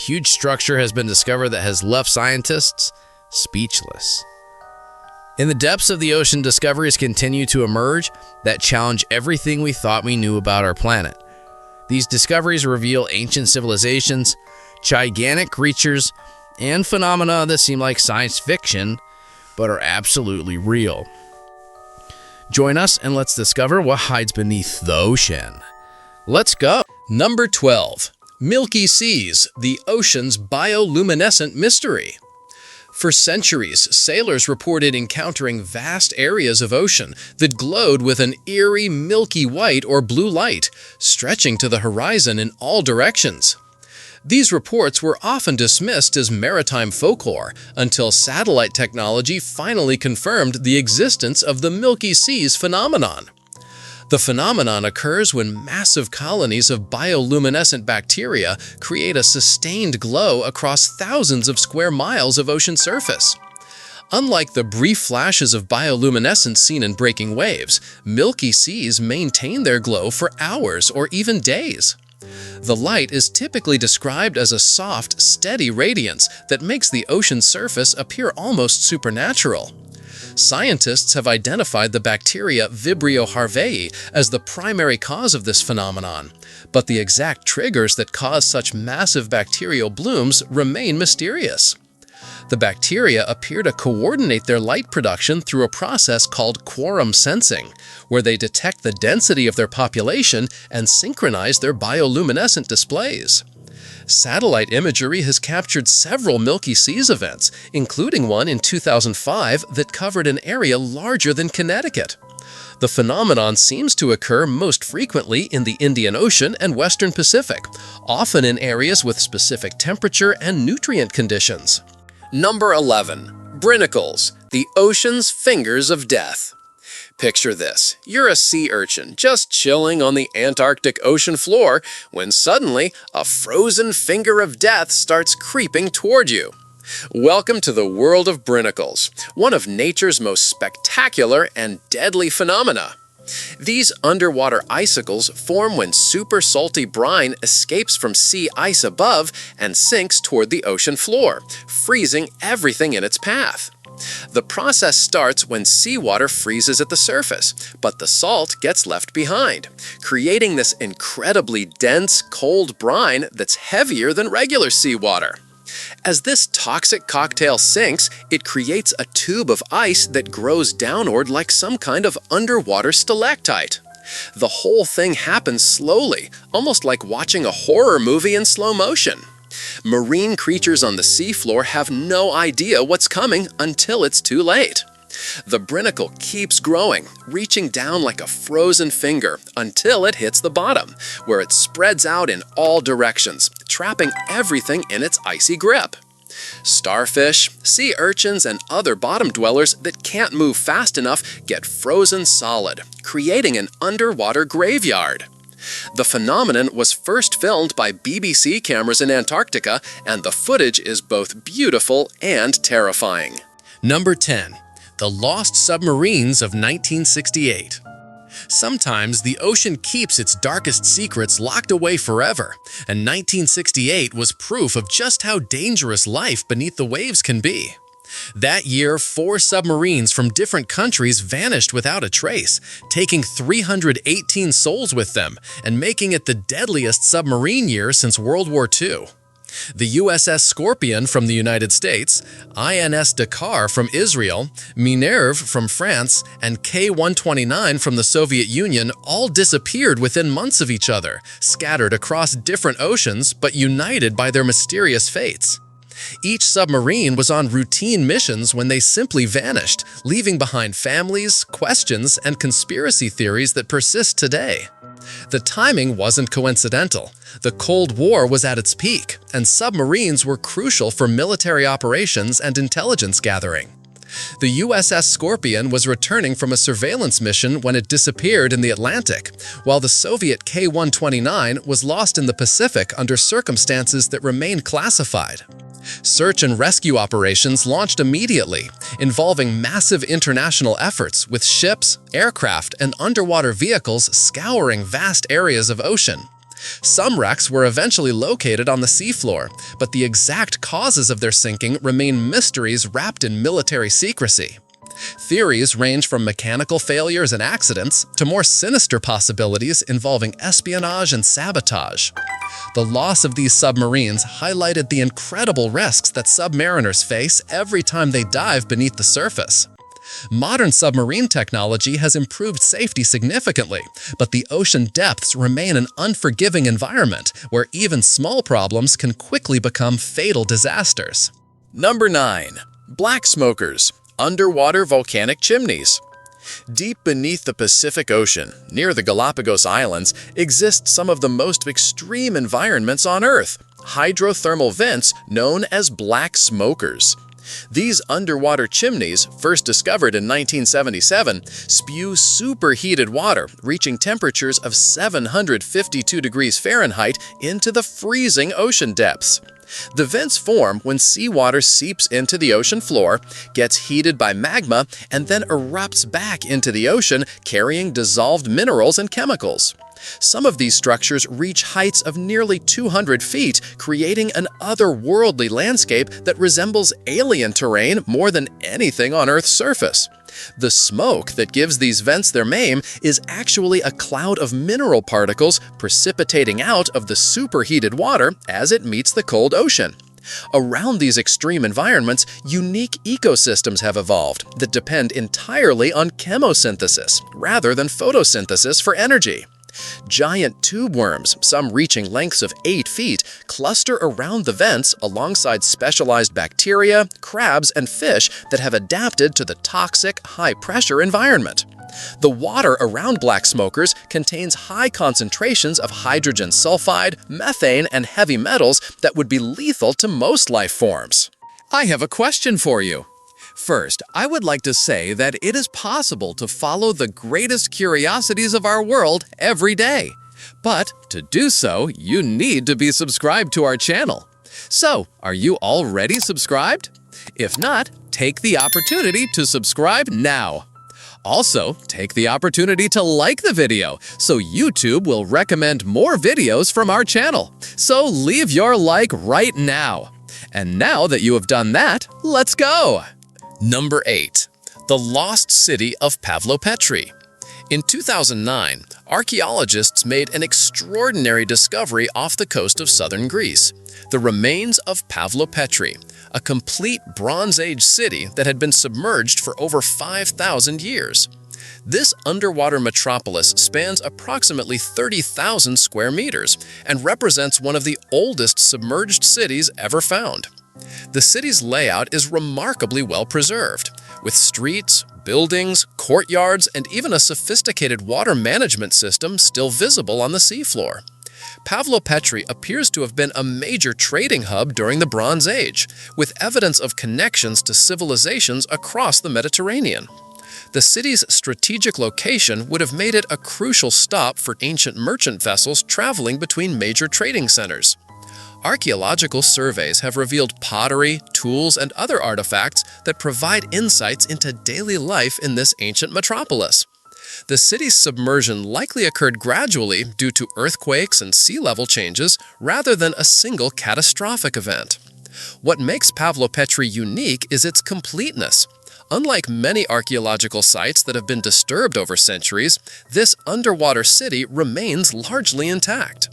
huge structure has been discovered that has left scientists speechless. In the depths of the ocean, discoveries continue to emerge that challenge everything we thought we knew about our planet. These discoveries reveal ancient civilizations, gigantic creatures, and phenomena that seem like science fiction, but are absolutely real. Join us and let's discover what hides beneath the ocean. Let's go! Number 12. Milky Seas, the ocean's bioluminescent mystery. For centuries, sailors reported encountering vast areas of ocean that glowed with an eerie milky white or blue light, stretching to the horizon in all directions. These reports were often dismissed as maritime folklore until satellite technology finally confirmed the existence of the Milky Seas phenomenon. The phenomenon occurs when massive colonies of bioluminescent bacteria create a sustained glow across thousands of square miles of ocean surface. Unlike the brief flashes of bioluminescence seen in breaking waves, Milky Seas maintain their glow for hours or even days. The light is typically described as a soft, steady radiance that makes the ocean surface appear almost supernatural. Scientists have identified the bacteria Vibrio harveyi as the primary cause of this phenomenon, but the exact triggers that cause such massive bacterial blooms remain mysterious. The bacteria appear to coordinate their light production through a process called quorum sensing, where they detect the density of their population and synchronize their bioluminescent displays. Satellite imagery has captured several Milky Seas events, including one in 2005 that covered an area larger than Connecticut. The phenomenon seems to occur most frequently in the Indian Ocean and Western Pacific, often in areas with specific temperature and nutrient conditions. Number 11. Brinnacles, the ocean's fingers of death. Picture this. You're a sea urchin just chilling on the Antarctic ocean floor when suddenly a frozen finger of death starts creeping toward you. Welcome to the world of brinnacles, one of nature's most spectacular and deadly phenomena. These underwater icicles form when super salty brine escapes from sea ice above and sinks toward the ocean floor, freezing everything in its path. The process starts when seawater freezes at the surface, but the salt gets left behind, creating this incredibly dense, cold brine that's heavier than regular seawater. As this toxic cocktail sinks, it creates a tube of ice that grows downward like some kind of underwater stalactite. The whole thing happens slowly, almost like watching a horror movie in slow motion. Marine creatures on the seafloor have no idea what's coming until it's too late. The Brinnacle keeps growing, reaching down like a frozen finger until it hits the bottom, where it spreads out in all directions, trapping everything in its icy grip. Starfish, sea urchins, and other bottom dwellers that can't move fast enough get frozen solid, creating an underwater graveyard. The phenomenon was first filmed by BBC cameras in Antarctica, and the footage is both beautiful and terrifying. Number 10. The Lost Submarines of 1968. Sometimes the ocean keeps its darkest secrets locked away forever, and 1968 was proof of just how dangerous life beneath the waves can be. That year, 4 submarines from different countries vanished without a trace, taking 318 souls with them and making it the deadliest submarine year since World War II. The USS Scorpion from the United States, INS Dakar from Israel, Minerve from France, and K-129 from the Soviet Union all disappeared within months of each other, scattered across different oceans but united by their mysterious fates. Each submarine was on routine missions when they simply vanished, leaving behind families, questions, and conspiracy theories that persist today. The timing wasn't coincidental. The Cold War was at its peak, and submarines were crucial for military operations and intelligence gathering. The USS Scorpion was returning from a surveillance mission when it disappeared in the Atlantic, while the Soviet K-129 was lost in the Pacific under circumstances that remained classified. Search and rescue operations launched immediately, involving massive international efforts with ships, aircraft, and underwater vehicles scouring vast areas of ocean. Some wrecks were eventually located on the seafloor, but the exact causes of their sinking remain mysteries wrapped in military secrecy. Theories range from mechanical failures and accidents to more sinister possibilities involving espionage and sabotage. The loss of these submarines highlighted the incredible risks that submariners face every time they dive beneath the surface. Modern submarine technology has improved safety significantly, but the ocean depths remain an unforgiving environment where even small problems can quickly become fatal disasters. Number 9. Black smokers, underwater volcanic chimneys. Deep beneath the Pacific Ocean, near the Galapagos Islands, exist some of the most extreme environments on Earth, hydrothermal vents known as black smokers. These underwater chimneys, first discovered in 1977, spew superheated water reaching temperatures of 752 degrees Fahrenheit into the freezing ocean depths. The vents form when seawater seeps into the ocean floor, gets heated by magma, and then erupts back into the ocean, carrying dissolved minerals and chemicals. Some of these structures reach heights of nearly 200 feet, creating an otherworldly landscape that resembles alien terrain more than anything on Earth's surface. The smoke that gives these vents their name is actually a cloud of mineral particles precipitating out of the superheated water as it meets the cold ocean. Around these extreme environments, unique ecosystems have evolved that depend entirely on chemosynthesis rather than photosynthesis for energy. Giant tube worms, some reaching lengths of 8 feet, cluster around the vents alongside specialized bacteria, crabs, and fish that have adapted to the toxic, high-pressure environment. The water around black smokers contains high concentrations of hydrogen sulfide, methane, and heavy metals that would be lethal to most life forms. I have a question for you. First, I would like to say that it is possible to follow the greatest curiosities of our world every day. But to do so, you need to be subscribed to our channel. So, are you already subscribed? If not, take the opportunity to subscribe now. Also, take the opportunity to like the video so YouTube will recommend more videos from our channel. So leave your like right now. And now that you have done that, let's go! Number 8. The Lost City of Pavlo Petri. In 2009, archaeologists made an extraordinary discovery off the coast of southern Greece: the remains of Pavlo Petri, a complete Bronze Age city that had been submerged for over 5,000 years. This underwater metropolis spans approximately 30,000 square meters and represents one of the oldest submerged cities ever found. The city's layout is remarkably well preserved, with streets, buildings, courtyards, and even a sophisticated water management system still visible on the seafloor. Pavlo Petri appears to have been a major trading hub during the Bronze Age, with evidence of connections to civilizations across the Mediterranean. The city's strategic location would have made it a crucial stop for ancient merchant vessels traveling between major trading centers. Archaeological surveys have revealed pottery, tools, and other artifacts that provide insights into daily life in this ancient metropolis. The city's submersion likely occurred gradually due to earthquakes and sea level changes rather than a single catastrophic event. What makes Pavlo Petri unique is its completeness. Unlike many archaeological sites that have been disturbed over centuries, this underwater city remains largely intact.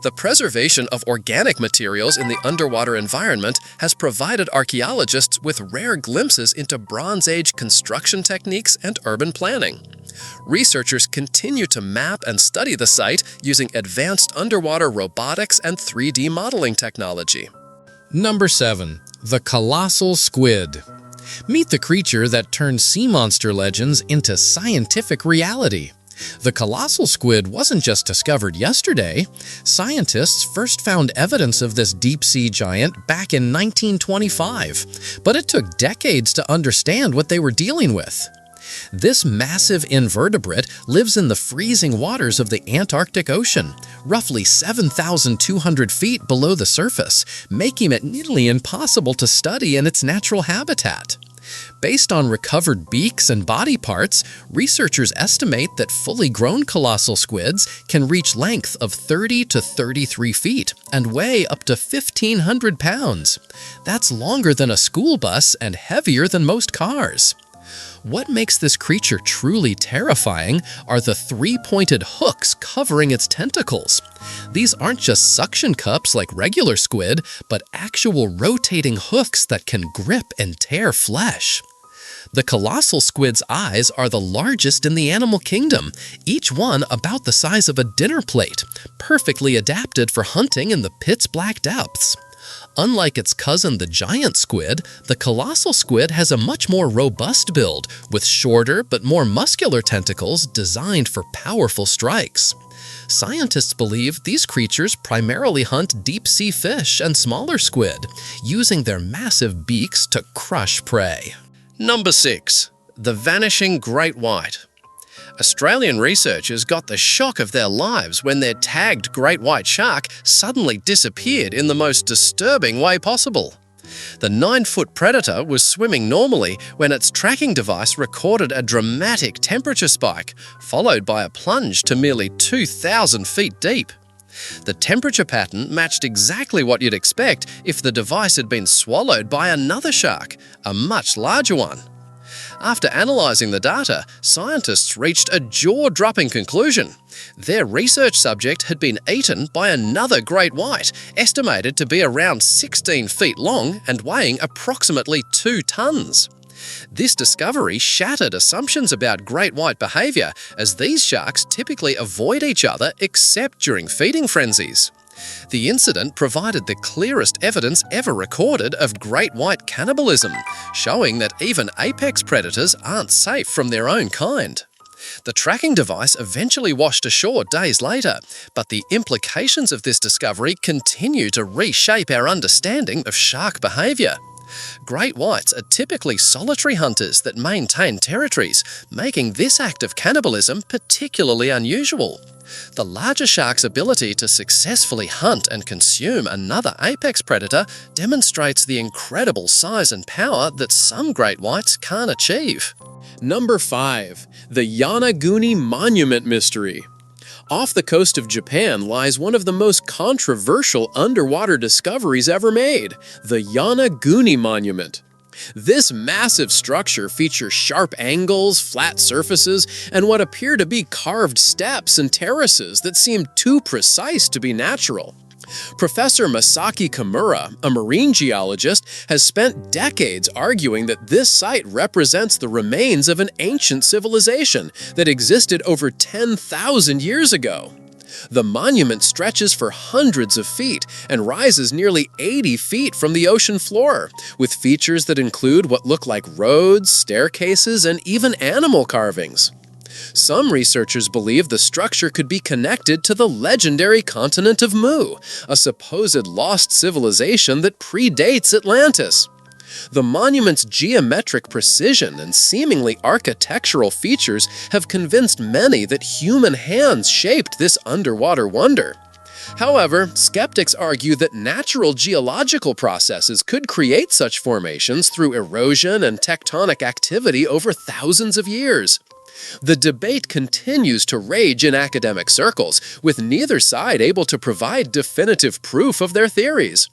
The preservation of organic materials in the underwater environment has provided archaeologists with rare glimpses into Bronze Age construction techniques and urban planning. Researchers continue to map and study the site using advanced underwater robotics and 3D modeling technology. Number 7. The colossal squid. Meet the creature that turned sea monster legends into scientific reality. The colossal squid wasn't just discovered yesterday. Scientists first found evidence of this deep-sea giant back in 1925, but it took decades to understand what they were dealing with. This massive invertebrate lives in the freezing waters of the Antarctic Ocean, roughly 7,200 feet below the surface, making it nearly impossible to study in its natural habitat. Based on recovered beaks and body parts, researchers estimate that fully grown colossal squids can reach length of 30 to 33 feet and weigh up to 1,500 pounds. That's longer than a school bus and heavier than most cars. What makes this creature truly terrifying are the three-pointed hooks covering its tentacles. These aren't just suction cups like regular squid, but actual rotating hooks that can grip and tear flesh. The colossal squid's eyes are the largest in the animal kingdom, each one about the size of a dinner plate, perfectly adapted for hunting in the pitch-black depths. Unlike its cousin the giant squid, the colossal squid has a much more robust build, with shorter but more muscular tentacles designed for powerful strikes. Scientists believe these creatures primarily hunt deep-sea fish and smaller squid, using their massive beaks to crush prey. Number 6. The vanishing great white. Australian researchers got the shock of their lives when their tagged great white shark suddenly disappeared in the most disturbing way possible. The 9-foot predator was swimming normally when its tracking device recorded a dramatic temperature spike, followed by a plunge to nearly 2,000 feet deep. The temperature pattern matched exactly what you'd expect if the device had been swallowed by another shark, a much larger one. After analysing the data, scientists reached a jaw-dropping conclusion. Their research subject had been eaten by another great white, estimated to be around 16 feet long and weighing approximately 2 tons. This discovery shattered assumptions about great white behaviour, as these sharks typically avoid each other except during feeding frenzies. The incident provided the clearest evidence ever recorded of great white cannibalism, showing that even apex predators aren't safe from their own kind. The tracking device eventually washed ashore days later, but the implications of this discovery continue to reshape our understanding of shark behaviour. Great whites are typically solitary hunters that maintain territories, making this act of cannibalism particularly unusual. The larger shark's ability to successfully hunt and consume another apex predator demonstrates the incredible size and power that some great whites can't achieve. Number 5. The Yanaguni Monument Mystery. Off the coast of Japan lies one of the most controversial underwater discoveries ever made, the Yanaguni Monument. This massive structure features sharp angles, flat surfaces, and what appear to be carved steps and terraces that seem too precise to be natural. Professor Masaki Kimura, a marine geologist, has spent decades arguing that this site represents the remains of an ancient civilization that existed over 10,000 years ago. The monument stretches for hundreds of feet and rises nearly 80 feet from the ocean floor, with features that include what look like roads, staircases, and even animal carvings. Some researchers believe the structure could be connected to the legendary continent of Mu, a supposed lost civilization that predates Atlantis. The monument's geometric precision and seemingly architectural features have convinced many that human hands shaped this underwater wonder. However, skeptics argue that natural geological processes could create such formations through erosion and tectonic activity over thousands of years. The debate continues to rage in academic circles, with neither side able to provide definitive proof of their theories.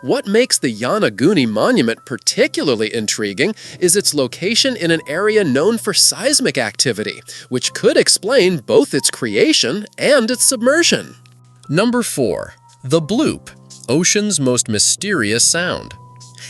What makes the Yanaguni Monument particularly intriguing is its location in an area known for seismic activity, which could explain both its creation and its submersion. Number 4. The Bloop, ocean's most mysterious sound.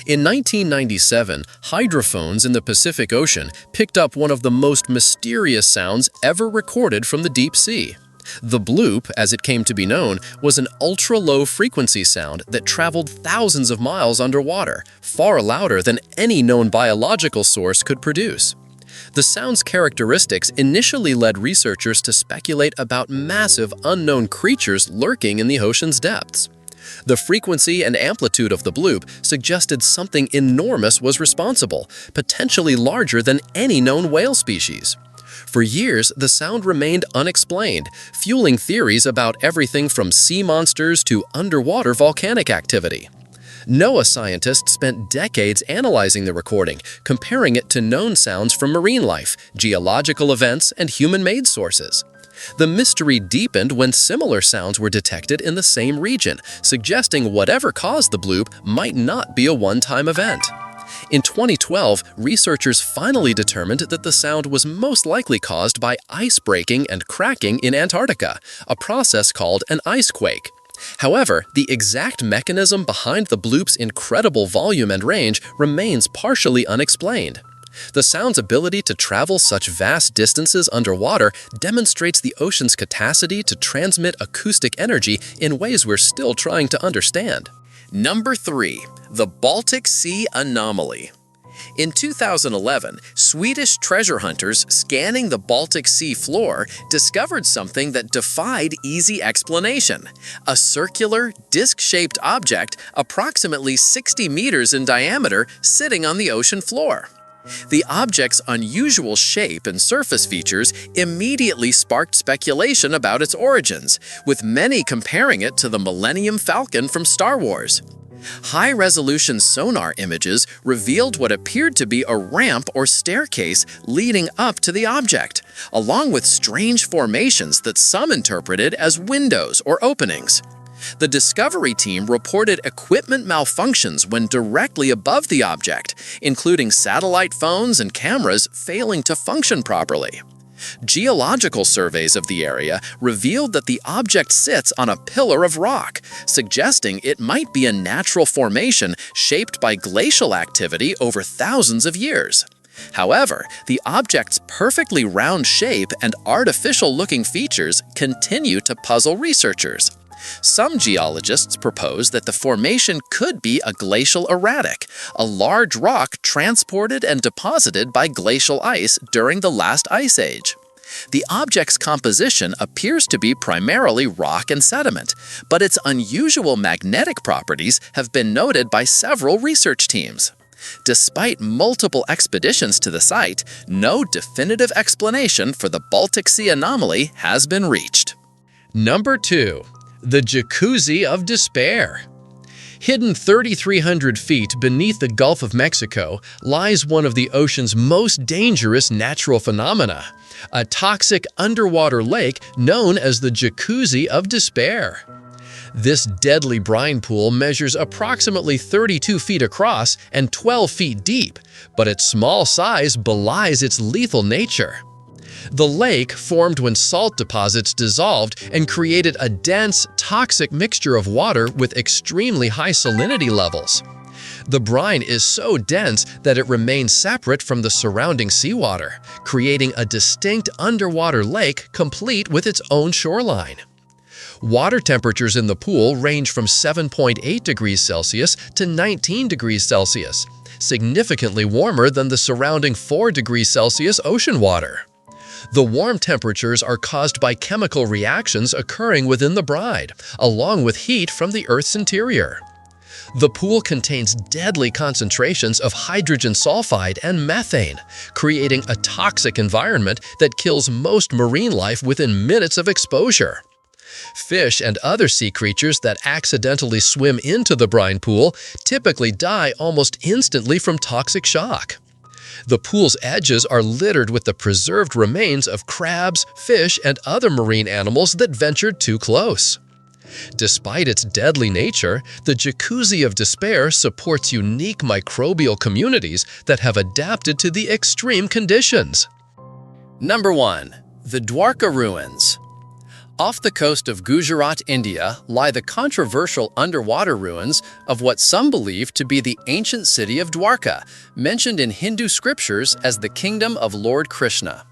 In 1997, hydrophones in the Pacific Ocean picked up one of the most mysterious sounds ever recorded from the deep sea. The bloop, as it came to be known, was an ultra-low frequency sound that traveled thousands of miles underwater, far louder than any known biological source could produce. The sound's characteristics initially led researchers to speculate about massive unknown creatures lurking in the ocean's depths. The frequency and amplitude of the bloop suggested something enormous was responsible, potentially larger than any known whale species. For years, the sound remained unexplained, fueling theories about everything from sea monsters to underwater volcanic activity. NOAA scientists spent decades analyzing the recording, comparing it to known sounds from marine life, geological events, and human-made sources. The mystery deepened when similar sounds were detected in the same region, suggesting whatever caused the bloop might not be a one-time event. In 2012, researchers finally determined that the sound was most likely caused by ice breaking and cracking in Antarctica, a process called an ice quake. However, the exact mechanism behind the bloop's incredible volume and range remains partially unexplained. The sound's ability to travel such vast distances underwater demonstrates the ocean's capacity to transmit acoustic energy in ways we're still trying to understand. Number 3. The Baltic Sea Anomaly. In 2011, Swedish treasure hunters scanning the Baltic Sea floor discovered something that defied easy explanation: a circular, disc-shaped object approximately 60 meters in diameter sitting on the ocean floor. The object's unusual shape and surface features immediately sparked speculation about its origins, with many comparing it to the Millennium Falcon from Star Wars. High-resolution sonar images revealed what appeared to be a ramp or staircase leading up to the object, along with strange formations that some interpreted as windows or openings. The Discovery team reported equipment malfunctions when directly above the object, including satellite phones and cameras failing to function properly. Geological surveys of the area revealed that the object sits on a pillar of rock, suggesting it might be a natural formation shaped by glacial activity over thousands of years. However, the object's perfectly round shape and artificial-looking features continue to puzzle researchers. Some geologists propose that the formation could be a glacial erratic, a large rock transported and deposited by glacial ice during the last ice age. The object's composition appears to be primarily rock and sediment, but its unusual magnetic properties have been noted by several research teams. Despite multiple expeditions to the site, no definitive explanation for the Baltic Sea anomaly has been reached. Number 2. The Jacuzzi of Despair. Hidden 3,300 feet beneath the Gulf of Mexico lies one of the ocean's most dangerous natural phenomena, a toxic underwater lake known as the Jacuzzi of Despair. This deadly brine pool measures approximately 32 feet across and 12 feet deep, but its small size belies its lethal nature. The lake formed when salt deposits dissolved and created a dense, toxic mixture of water with extremely high salinity levels. The brine is so dense that it remains separate from the surrounding seawater, creating a distinct underwater lake complete with its own shoreline. Water temperatures in the pool range from 7.8 degrees Celsius to 19 degrees Celsius, significantly warmer than the surrounding 4 degrees Celsius ocean water. The warm temperatures are caused by chemical reactions occurring within the brine, along with heat from the Earth's interior. The pool contains deadly concentrations of hydrogen sulfide and methane, creating a toxic environment that kills most marine life within minutes of exposure. Fish and other sea creatures that accidentally swim into the brine pool typically die almost instantly from toxic shock. The pool's edges are littered with the preserved remains of crabs, fish, and other marine animals that ventured too close. Despite its deadly nature, the Jacuzzi of Despair supports unique microbial communities that have adapted to the extreme conditions. Number 1. The Dwara Ruins. Off the coast of Gujarat, India, lie the controversial underwater ruins of what some believe to be the ancient city of Dwarka, mentioned in Hindu scriptures as the kingdom of Lord Krishna.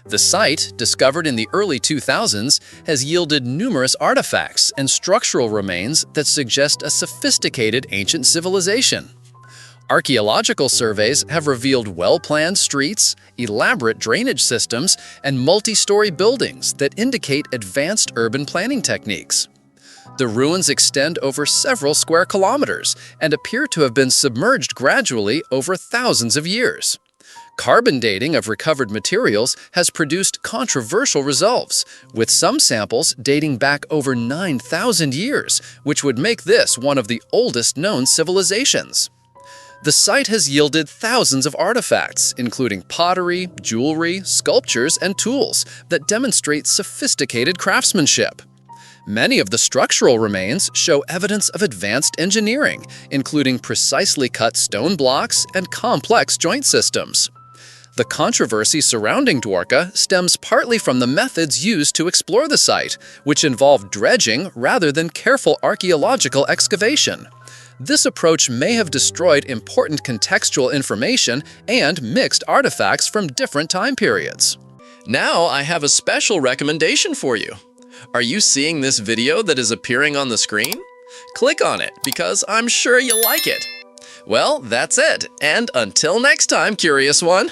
The site, discovered in the early 2000s, has yielded numerous artifacts and structural remains that suggest a sophisticated ancient civilization. Archaeological surveys have revealed well-planned streets, elaborate drainage systems, and multi-story buildings that indicate advanced urban planning techniques. The ruins extend over several square kilometers and appear to have been submerged gradually over thousands of years. Carbon dating of recovered materials has produced controversial results, with some samples dating back over 9,000 years, which would make this one of the oldest known civilizations. The site has yielded thousands of artifacts, including pottery, jewelry, sculptures, and tools that demonstrate sophisticated craftsmanship. Many of the structural remains show evidence of advanced engineering, including precisely cut stone blocks and complex joint systems. The controversy surrounding Dwara stems partly from the methods used to explore the site, which involved dredging rather than careful archaeological excavation. This approach may have destroyed important contextual information and mixed artifacts from different time periods. Now I have a special recommendation for you. Are you seeing this video that is appearing on the screen? Click on it because I'm sure you'll like it. Well, that's it, and until next time, Curious One.